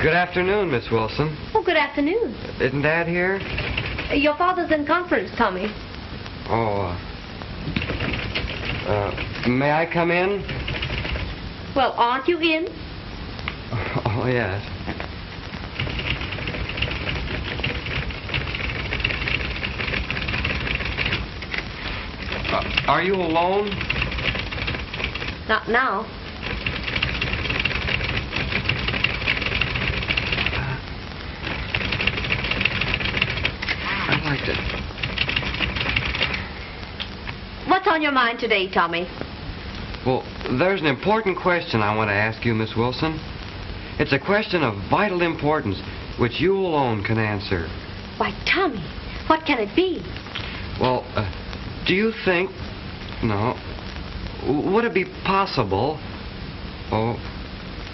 Good afternoon, Miss Wilson. Oh, good afternoon. Isn't Dad here? Your father's in conference, Tommy. Oh, may I come in? Well, aren't you in? Oh, yes. Are you alone? Not now. I liked it. What's on your mind today, Tommy? Well, there's an important question I want to ask you, Miss Wilson. It's a question of vital importance, which you alone can answer. Why, Tommy, what can it be? Well, do you think... No. Would it be possible... Oh,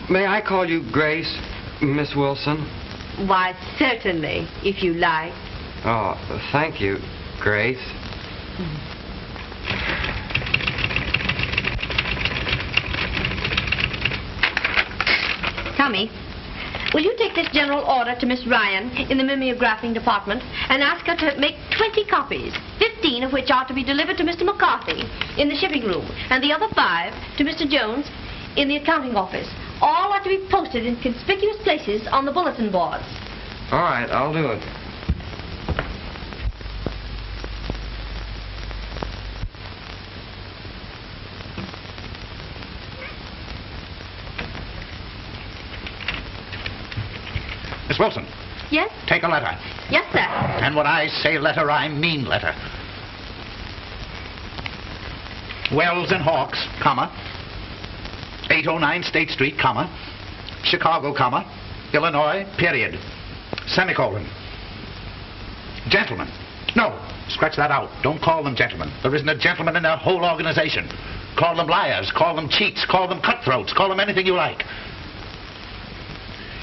may I call you Grace, Miss Wilson? Why, certainly, if you like. Oh, thank you, Grace. Tommy, will you take this general order to Miss Ryan in the mimeographing department and ask her to make 20 copies, 15 of which are to be delivered to Mr. McCarthy in the shipping room, and the other 5 to Mr. Jones in the accounting office. All are to be posted in conspicuous places on the bulletin boards. All right, I'll do it. Miss Wilson. Yes? Take a letter. Yes, sir. And when I say letter, I mean letter. Wells and Hawks, comma. 809 State Street, comma. Chicago, comma. Illinois, period. Semicolon. Gentlemen. No, scratch that out. Don't call them gentlemen. There isn't a gentleman in their whole organization. Call them liars, call them cheats, call them cutthroats, call them anything you like.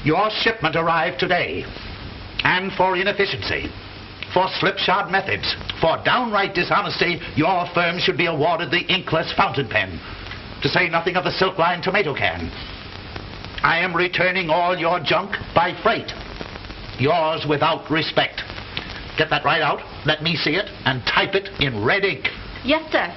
Your shipment arrived today, and for inefficiency, for slipshod methods, for downright dishonesty, your firm should be awarded the inkless fountain pen, to say nothing of the silk-lined tomato can. I am returning all your junk by freight. Yours without respect. Get that right out, let me see it, and type it in red ink. Yes, sir.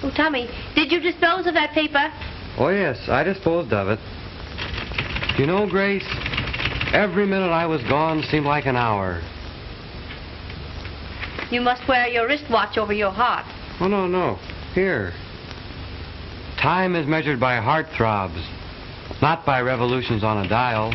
Oh, Tommy, did you dispose of that paper? Oh, yes, I disposed of it. You know, Grace, every minute I was gone seemed like an hour. You must wear your wristwatch over your heart. Oh, no. Here. Time is measured by heart throbs, not by revolutions on a dial.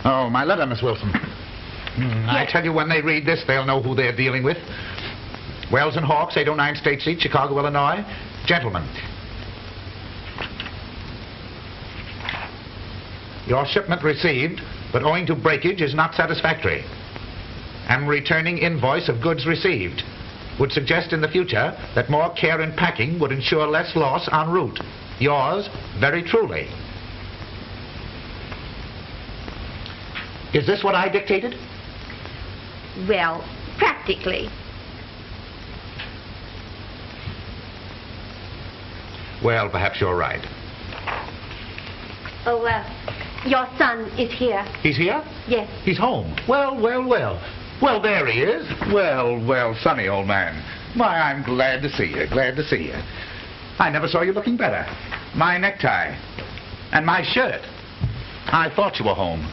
Oh, my letter, Miss Wilson. I tell you, when they read this, they'll know who they're dealing with. Wells and Hawks, 809 State Street, Chicago, Illinois. Gentlemen. Your shipment received, but owing to breakage is not satisfactory. Am returning invoice of goods received. Would suggest in the future that more care in packing would ensure less loss en route. Yours, very truly. Is this what I dictated? Well, practically. Well, perhaps you're right. Oh, your son is here. He's here? Yes. He's home. Well. Well, there he is. Well, Sonny, old man. Why, I'm glad to see you, glad to see you. I never saw you looking better. My necktie. And my shirt. I thought you were home.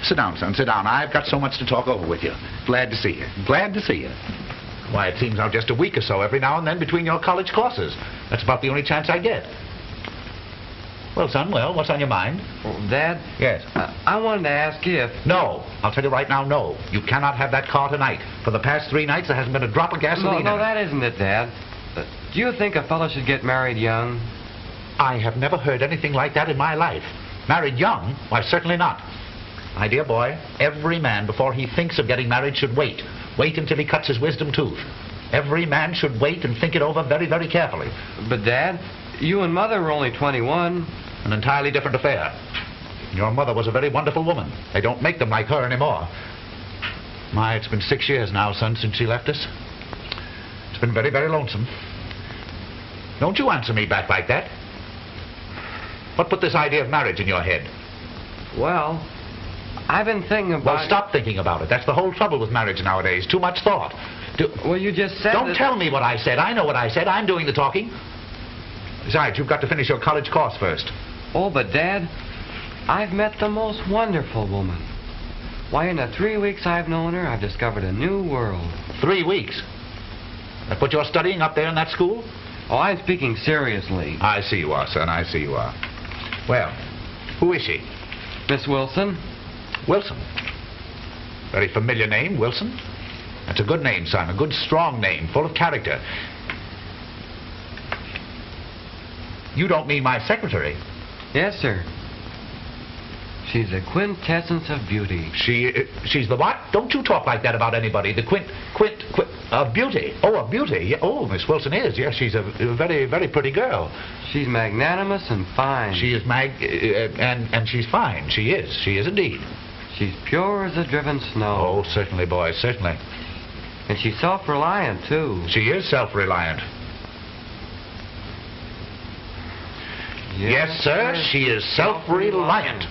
Sit down, son, sit down. I've got so much to talk over with you. Glad to see you. Glad to see you. Why, it seems now just a week or so every now and then between your college courses. That's about the only chance I get. Well, son, well, what's on your mind? Well, Dad? Yes? I wanted to ask you if... No. I'll tell you right now, no. You cannot have that car tonight. For the past 3 nights, there hasn't been a drop of gasoline No, in it. that isn't it, Dad. Do you think a fellow should get married young? I have never heard anything like that in my life. Married young? Why, certainly not. My dear boy, every man, before he thinks of getting married, should wait. Wait until he cuts his wisdom tooth. Every man should wait and think it over very, very carefully. But, Dad, you and Mother were only 21. An entirely different affair. Your mother was a very wonderful woman. They don't make them like her anymore. My, it's been 6 years now, son, since she left us. It's been very, very lonesome. Don't you answer me back like that. What put this idea of marriage in your head? Well, I've been thinking about... Well, stop thinking about it. That's the whole trouble with marriage nowadays. Too much thought. Well, you just said Don't tell me what I said. I know what I said. I'm doing the talking. Besides, you've got to finish your college course first. Oh, but, Dad, I've met the most wonderful woman. Why, in the 3 weeks I've known her, I've discovered a new world. 3 weeks? That's what you're studying up there in that school? Oh, I'm speaking seriously. I see you are, son. I see you are. Well, who is she? Miss Wilson. Wilson. Very familiar name, Wilson. That's a good name, son. A good, strong name, full of character. You don't mean my secretary? Yes, sir. She's the quintessence of beauty. She's the what? Don't you talk like that about anybody. The of beauty. Oh, of beauty. Yeah. Oh, Miss Wilson is. Yes, she's a very, very pretty girl. She's magnanimous and fine. She is and she's fine. She is. She is indeed. She's pure as the driven snow. Oh, certainly, boy, certainly. And she's self-reliant, too. She is self-reliant. Yes, sir, she is self-reliant.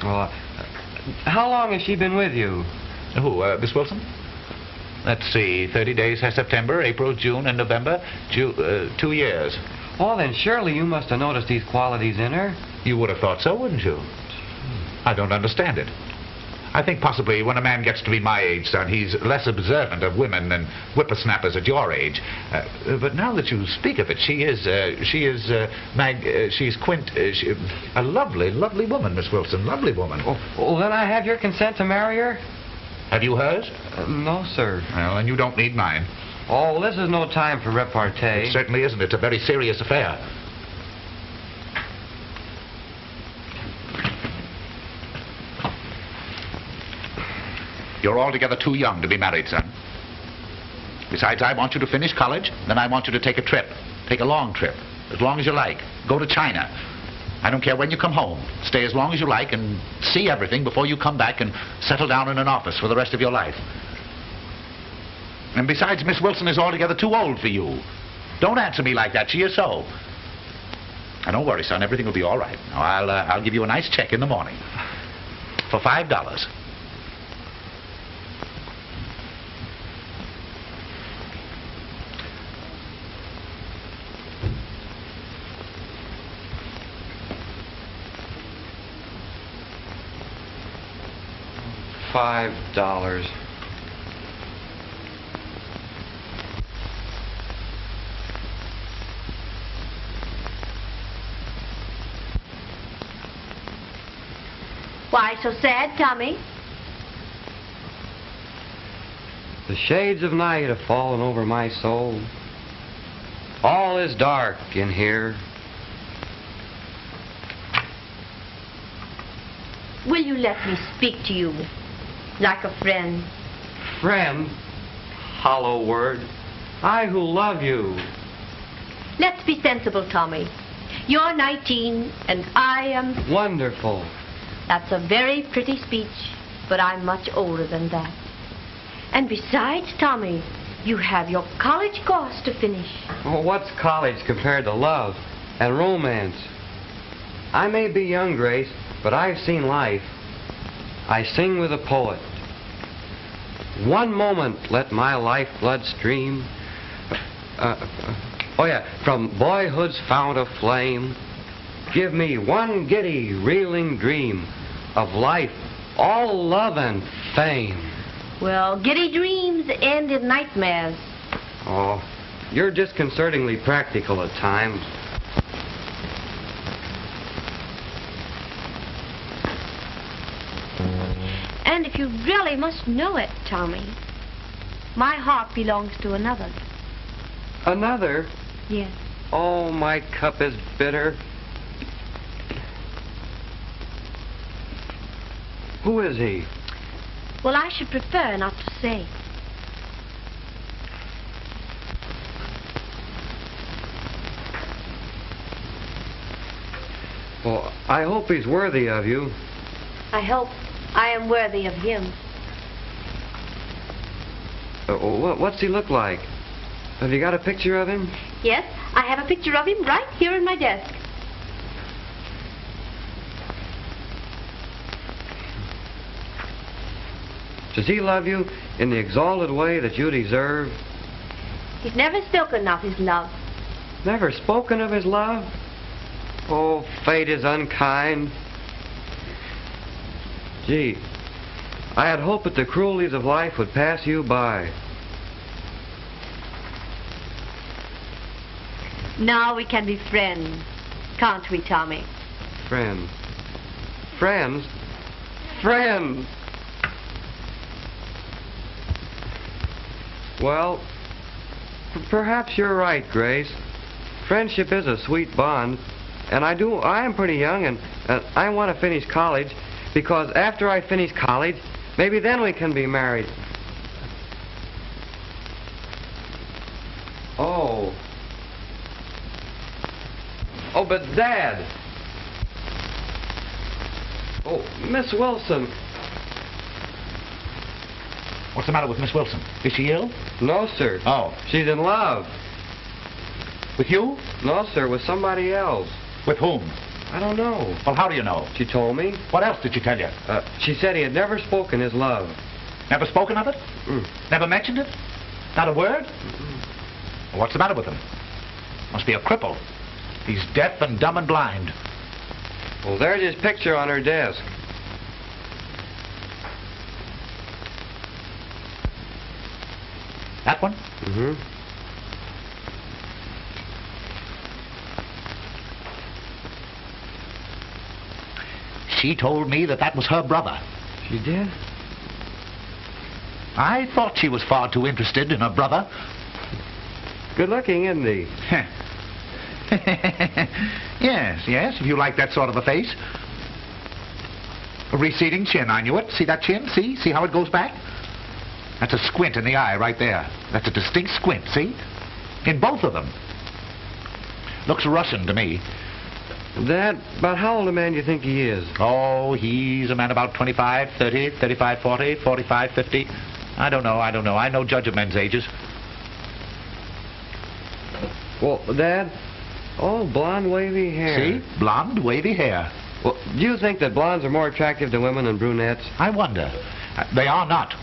Well, how long has she been with you? Who, Miss Wilson? Let's see, 30 days has September, April, June, and November. 2 years. Oh, then surely you must have noticed these qualities in her. You would have thought so, wouldn't you? I don't understand it. I think possibly when a man gets to be my age, son, he's less observant of women than whippersnappers at your age. But now that you speak of it, she's a lovely, lovely woman, Miss Wilson, lovely woman. Oh, well, then I have your consent to marry her? Have you hers? No, sir. Well, and you don't need mine. Oh, well, this is no time for repartee. It certainly isn't. It's a very serious affair. You're altogether too young to be married, son. Besides, I want you to finish college, then I want you to take a trip. Take a long trip, as long as you like. Go to China. I don't care when you come home. Stay as long as you like and see everything before you come back and settle down in an office for the rest of your life. And besides, Miss Wilson is altogether too old for you. Don't answer me like that. She is so. Now, don't worry, son. Everything will be all right. Now, I'll give you a nice check in the morning for $5. $5. Why so sad, Tommy? The shades of night have fallen over my soul. All is dark in here. Will you let me speak to you like a friend? Friend? Hollow word. I who love you. Let's be sensible, Tommy. You're 19 and I am... Wonderful. That's a very pretty speech, but I'm much older than that. And besides, Tommy, you have your college course to finish. Well, what's college compared to love and romance? I may be young, Grace, but I've seen life. I sing with a poet. One moment let my lifeblood stream. From boyhood's fount of flame give me one giddy, reeling dream of life, all love and fame. Well, giddy dreams end in nightmares. Oh, you're disconcertingly practical at times. And if you really must know it, Tommy, my heart belongs to another. Another? Yes. Oh, my cup is bitter. Who is he? Well, I should prefer not to say. Well, I hope he's worthy of you. I hope I am worthy of him. What's he look like? Have you got a picture of him? Yes, I have a picture of him right here in my desk. Does he love you in the exalted way that you deserve? He's never spoken of his love. Never spoken of his love? Oh, fate is unkind. Gee, I had hoped that the cruelties of life would pass you by. Now we can be friends, can't we, Tommy? Friends. Friends? Friends! Well, perhaps you're right, Grace. Friendship is a sweet bond, and I am pretty young, and I want to finish college, because after I finish college, maybe then we can be married. Oh. Oh, but Dad! Oh, Miss Wilson. What's the matter with Miss Wilson? Is she ill? No, sir. Oh. She's in love. With you? No, sir, with somebody else. With whom? I don't know. Well, how do you know? She told me. What else did she tell you? She said he had never spoken his love. Never spoken of it? Mm. Never mentioned it? Not a word? Well, what's the matter with him? Must be a cripple. He's deaf and dumb and blind. Well, there's his picture on her desk. That one? Mm-hmm. She told me that that was her brother. She did? I thought she was far too interested in her brother. Good looking, isn't he? Yes, if you like that sort of a face. A receding chin, I knew it. See that chin? See how it goes back? That's a squint in the eye right there. That's a distinct squint, see? In both of them. Looks Russian to me. Dad, about how old a man do you think he is? Oh, he's a man about 25, 30, 35, 40, 45, 50. I don't know. I no judge of men's ages. Well, Dad, oh, blonde, wavy hair. See? Blonde, wavy hair. Well, do you think that blondes are more attractive to women than brunettes? I wonder. They are not.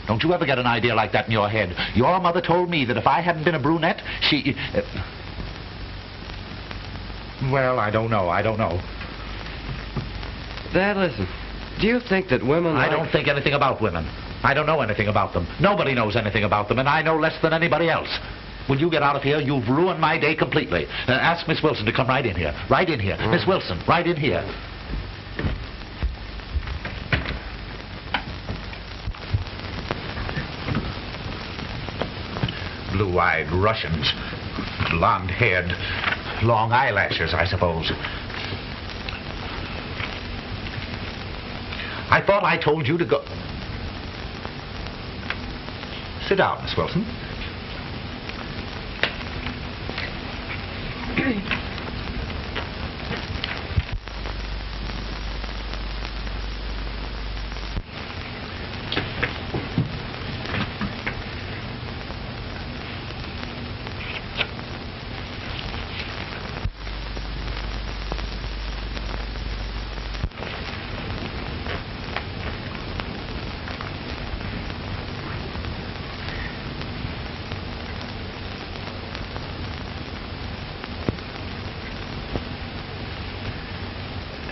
Don't you ever get an idea like that in your head. Your mother told me that if I hadn't been a brunette, she... Well, I don't know. Dad, listen. Do you think that women I don't think anything about women. I don't know anything about them. Nobody knows anything about them, and I know less than anybody else. Will you get out of here? You've ruined my day completely. Ask Miss Wilson to come right in here. Right in here. Miss Wilson, right in here. Blue-eyed Russians. Blonde-haired. Long eyelashes, I suppose. I thought I told you to go... Sit down, Miss Wilson.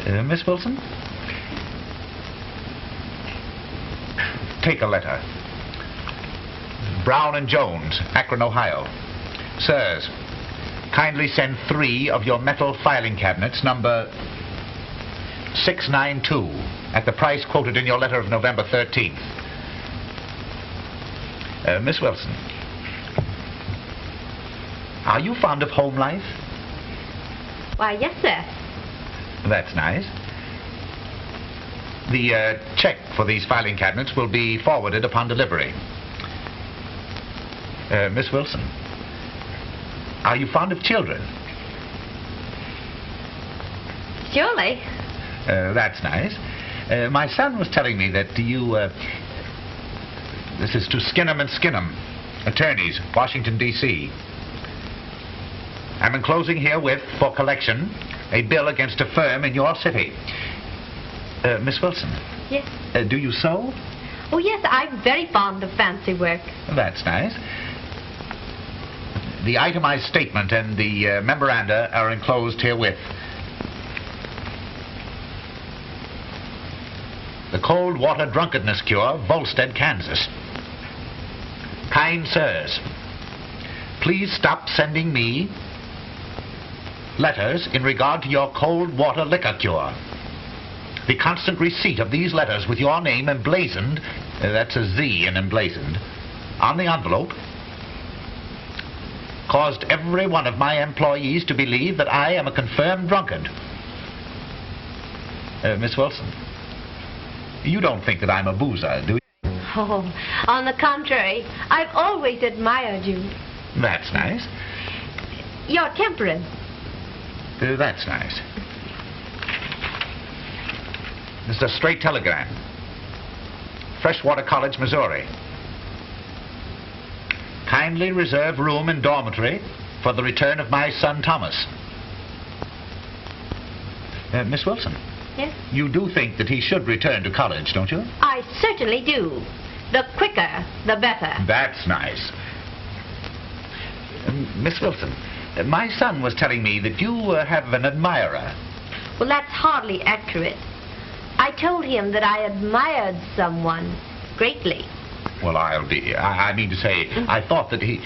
Miss Wilson? Take a letter. Brown and Jones, Akron, Ohio. Sirs, kindly send 3 of your metal filing cabinets, number 692, at the price quoted in your letter of November 13th. Miss Wilson, are you fond of home life? Why, yes, sir. That's nice. The check for these filing cabinets will be forwarded upon delivery. Miss Wilson, are you fond of children? Surely. That's nice. My son was telling me that you... this is to Skinnem and Skinnem, attorneys, Washington, D.C. I'm enclosing herewith, for collection, a bill against a firm in your city. Miss Wilson. Yes. Do you sew? Oh, yes, I'm very fond of fancy work. That's nice. The itemized statement and the memoranda are enclosed herewith. The Cold Water Drunkenness Cure, Volstead, Kansas. Kind sirs, please stop sending me letters in regard to your cold water liquor cure. The constant receipt of these letters with your name emblazoned, that's a Z in emblazoned, on the envelope, caused every one of my employees to believe that I am a confirmed drunkard. Miss Wilson, you don't think that I'm a boozer, do you? Oh, on the contrary, I've always admired you. That's nice. You're temperate. That's nice. This is a straight telegram. Freshwater College, Missouri. Kindly reserve room in dormitory for the return of my son Thomas. Miss Wilson. Yes? You do think that he should return to college, don't you? I certainly do. The quicker, the better. That's nice. Miss Wilson, my son was telling me that you have an admirer. Well, that's hardly accurate. I told him that I admired someone greatly. Well, I mean to say, I thought that he...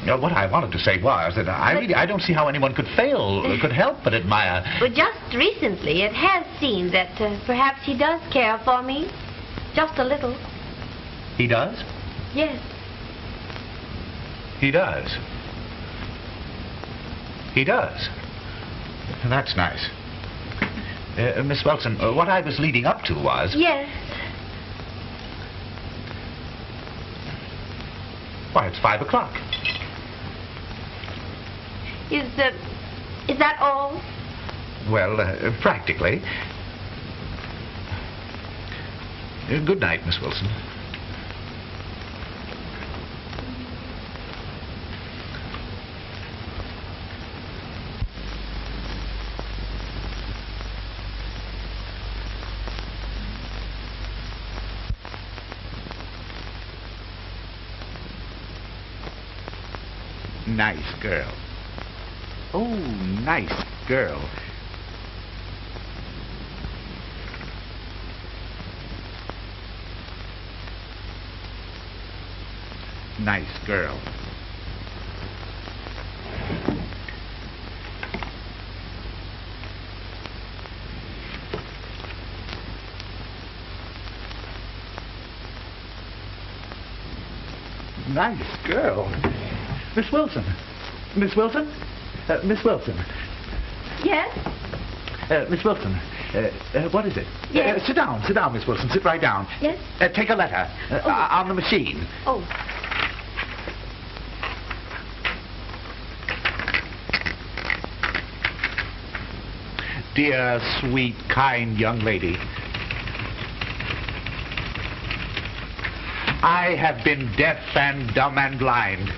what I wanted to say was that I don't see how anyone could help but admire... But just recently, it has seemed that perhaps he does care for me. Just a little. He does? Yes. He does. He does. That's nice. Miss Wilson, what I was leading up to was... Yes. Why, it's 5 o'clock. Is that all? Well, practically. Good night, Miss Wilson. Nice girl. Oh, nice girl. Nice girl. Nice girl. Miss Wilson. Miss Wilson? Miss Wilson. Yes? Miss Wilson. What is it? Yes. Sit down, Miss Wilson. Sit right down. Yes? Take a letter. On the machine. Oh. Dear, sweet, kind young lady. I have been deaf and dumb and blind.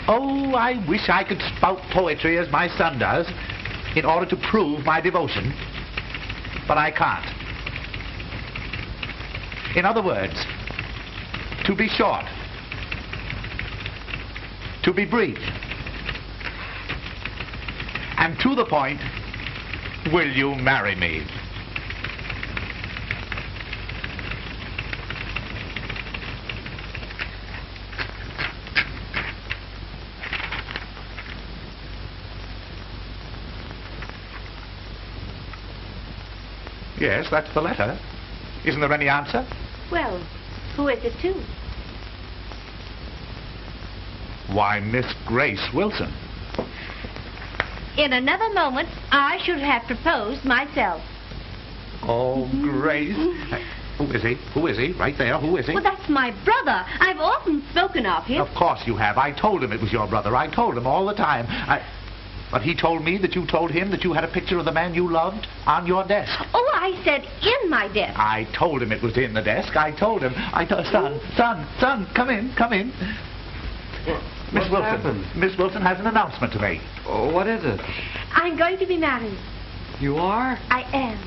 Oh, I wish I could spout poetry as my son does in order to prove my devotion. But I can't. In other words, to be short, to be brief, and to the point, Will you marry me? Yes, that's the letter. Isn't there any answer? Well, who is it to? Why, Miss Grace Wilson. In another moment, I should have proposed myself. Oh, Grace. Who is he? Who is he? Right there. Who is he? Well, that's my brother. I've often spoken of him. Of course you have. I told him it was your brother. I told him all the time. But he told me that you told him that you had a picture of the man you loved on your desk. Oh, I said in my desk. I told him it was in the desk. I told him. Son, come in. Miss Wilson. Happened? Miss Wilson has an announcement to make. Oh, what is it? I'm going to be married. You are? I am.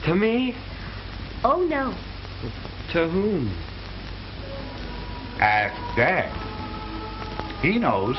To me? Oh, no. To whom? Ask Dad. He knows.